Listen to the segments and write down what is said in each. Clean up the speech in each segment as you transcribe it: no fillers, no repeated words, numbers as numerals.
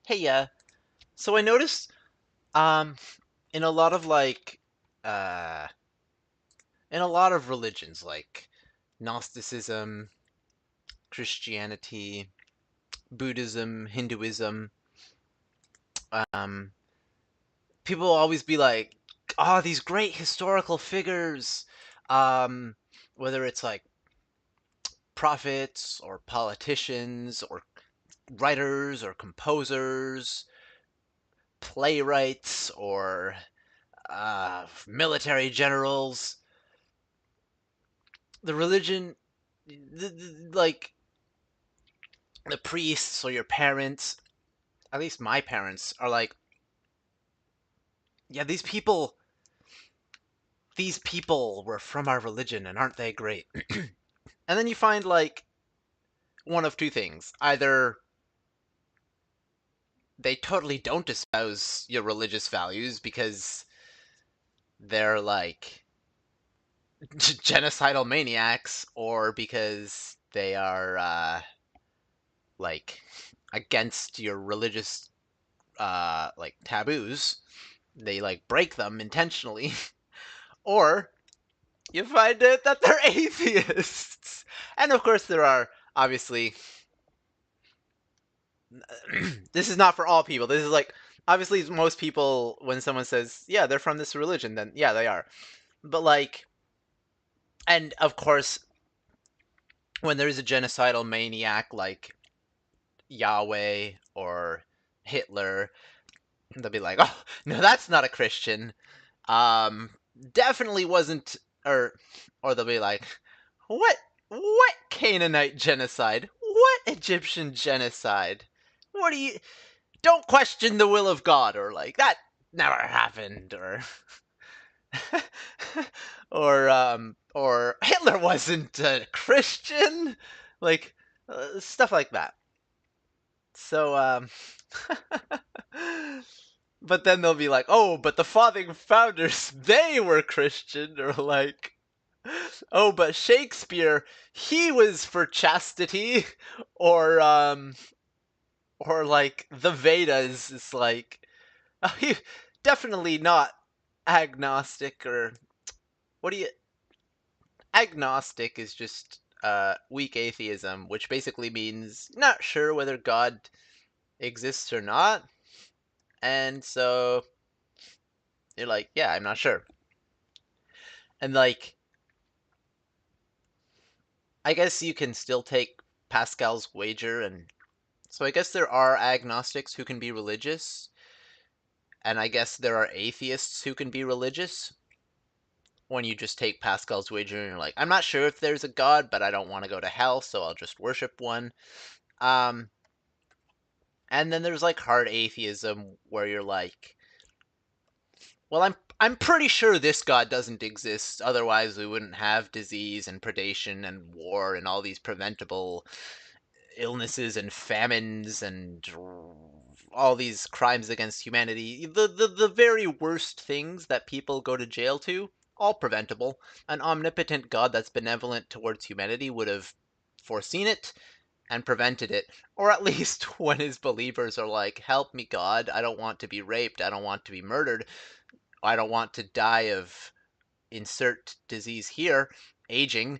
Hey, so I noticed, um, in a lot of uh, in a lot of religions, like Gnosticism, Christianity, Buddhism, Hinduism, um, people will always be like, "Oh, these great historical figures," um, whether it's like prophets or politicians or writers or composers, playwrights or military generals. The religion, like the priests or your parents, at least my parents, are like, yeah, these people were from our religion, and aren't they great? And then you find like one of two things: either they totally don't espouse your religious values because they're like genocidal maniacs, or because they are like against your religious like taboos. They like break them intentionally. Or you find it that they're atheists. And of course there are obviously this is not for all people. This is like obviously most people, when someone says, "Yeah, they're from this religion," then yeah, they are. But like, and of course when there's a genocidal maniac like Yahweh or Hitler, they'll be like, "Oh, no, that's not a Christian." Um, Definitely wasn't, or they'll be like, "What Canaanite genocide? What Egyptian genocide? What do you? Don't question the will of God," or like that never happened, or or Hitler wasn't a Christian, like stuff like that. So but then they'll be like, "Oh, but the founding founders, they were Christian," or like, "Oh, but Shakespeare, he was for chastity," or or like the Vedas is like, he definitely not agnostic, or what do you? Agnostic is just weak atheism, which basically means not sure whether God exists or not, and so you're like, "Yeah, I'm not sure." And like, I guess you can still take Pascal's wager, and so I guess there are agnostics who can be religious, and I guess there are atheists who can be religious. When you just take Pascal's wager and you're like, "I'm not sure if there's a God, but I don't want to go to hell, so I'll just worship one." Um, and then there's like hard atheism where you're like, "Well, I'm pretty sure this God doesn't exist, otherwise we wouldn't have disease and predation and war and all these preventable illnesses and famines and all these crimes against humanity. The very worst things that people go to jail to, all preventable. An omnipotent God that's benevolent towards humanity would have foreseen it and prevented it. Or at least when his believers are like, "Help me, God. I don't want to be raped. I don't want to be murdered. I don't want to die of insert disease here, aging,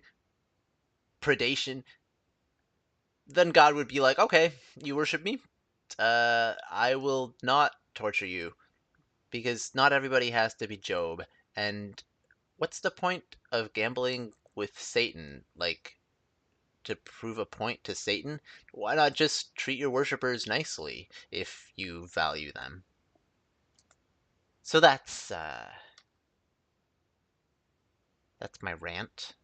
predation." Then God would be like, "Okay, you worship me. I will not torture you, because not everybody has to be Job. And what's the point of gambling with Satan? Like, to prove a point to Satan? Why not just treat your worshippers nicely if you value them?" So that's my rant.